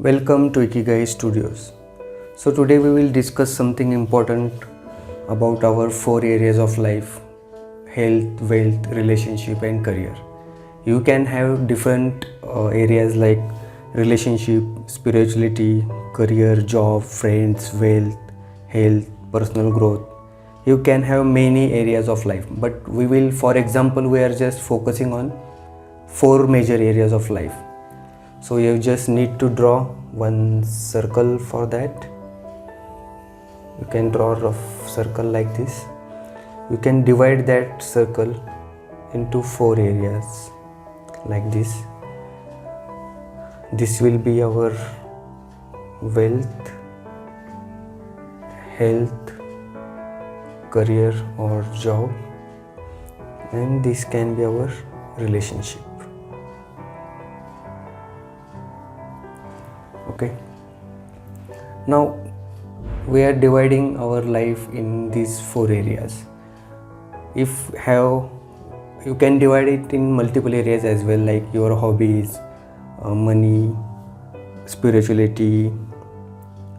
Welcome to Ikigai Studios. So today we will discuss something important about our four areas of life: health, wealth, relationship and career. You can have different areas like relationship, spirituality, career, job, friends, wealth, health, personal growth. You can have many areas of life, but for example, we are just focusing on four major areas of life. So you just need to draw one circle for that. You can draw a rough circle like this. You can divide that circle into four areas like this. This will be our wealth, health, career or job, and this can be our relationship. Okay, now we are dividing our life in these four areas. You can divide it in multiple areas as well, like your hobbies, money, spirituality,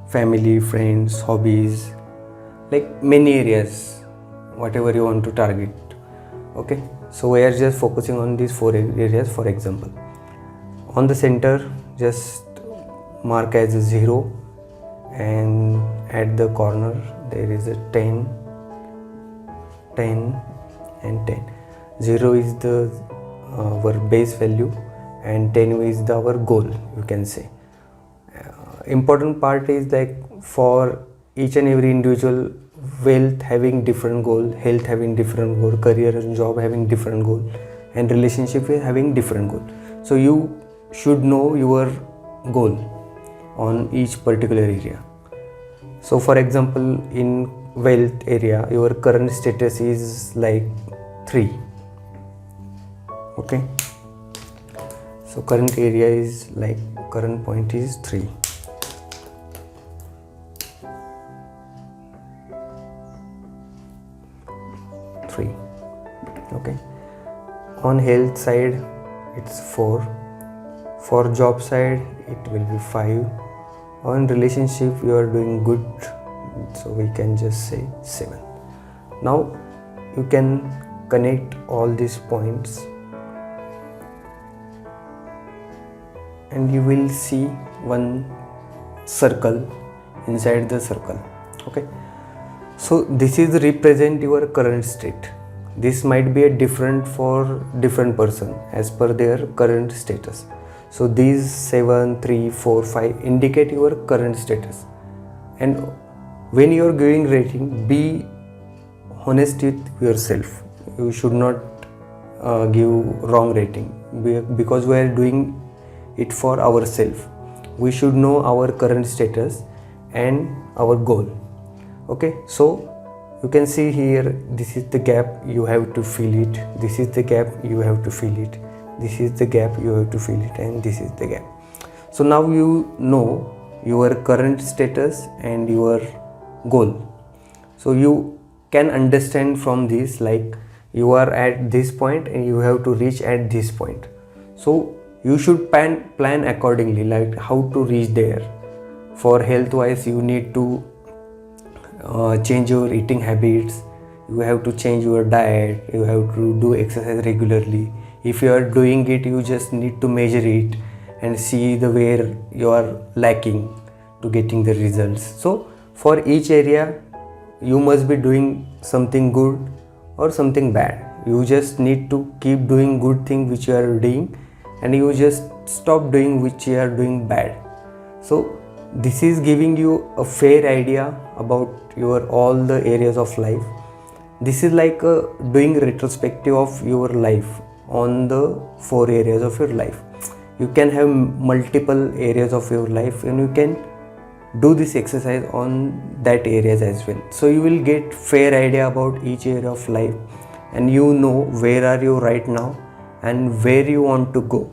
family, friends, hobbies, like many areas, whatever you want to target. Okay, so we are just focusing on these four areas. For example, on the center, just mark as a 0, and at the corner there is a 10 and 10. 0 is the our base value and 10 is our goal, you can say. Important part is like for each and every individual, wealth having different goal, health having different goal, career and job having different goal, and relationship having different goal. So you should know your goal on each particular area. So for example, in wealth area, your current status is like 3. Okay, so current area is like, current point is 3. Okay, on health side it's 4. For job side it will be 5. On relationship you are doing good, so we can just say 7. Now you can connect all these points and you will see one circle inside the circle. Okay, so this is represent your current state. This might be a different for different person as per their current status. So these 7, 3, 4, 5 indicate your current status. And when you are giving rating, be honest with yourself. You should not give wrong rating, because we are doing it for ourselves. We should know our current status and our goal. Okay, so you can see here, this is the gap, you have to fill it. This is the gap, you have to fill it. This is the gap, you have to fill it, and this is the gap. So now you know your current status and your goal. So you can understand from this, like you are at this point and you have to reach at this point. So you should plan accordingly, like how to reach there. For health wise, you need to change your eating habits. You have to change your diet. You have to do exercise regularly. If you are doing it, you just need to measure it and see the where you are lacking to getting the results. So for each area, you must be doing something good or something bad. You just need to keep doing good thing which you are doing, and you just stop doing which you are doing bad. So this is giving you a fair idea about your all the areas of life. This is like doing retrospective of your life on the four areas of your life. You can have multiple areas of your life, and you can do this exercise on that areas as well. So you will get fair idea about each area of life, and you know where are you right now and where you want to go.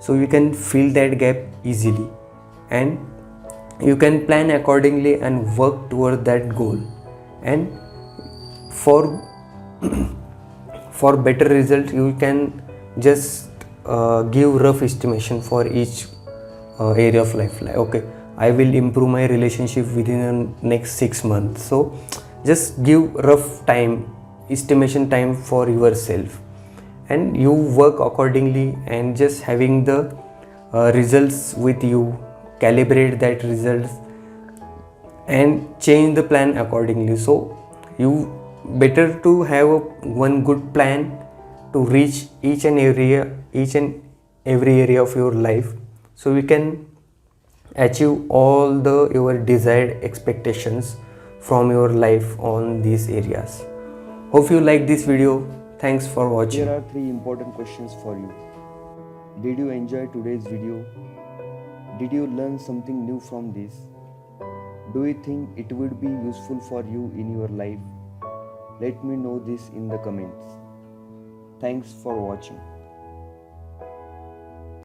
So you can fill that gap easily, and you can plan accordingly and work toward that goal. And for better result, you can just give rough estimation for each area of life, like okay, I will improve my relationship within the next 6 months. So just give rough time, estimation time for yourself, and you work accordingly, and just having the results with you, calibrate that results and change the plan accordingly. So you better to have one good plan to reach each and every area of your life, so you can achieve all the your desired expectations from your life on these areas. Hope you like this video. Thanks for watching. Here are 3 important questions for you. Did you enjoy today's video? Did you learn something new from this? Do you think it would be useful for you in your life? Let me know this in the comments. Thanks for watching.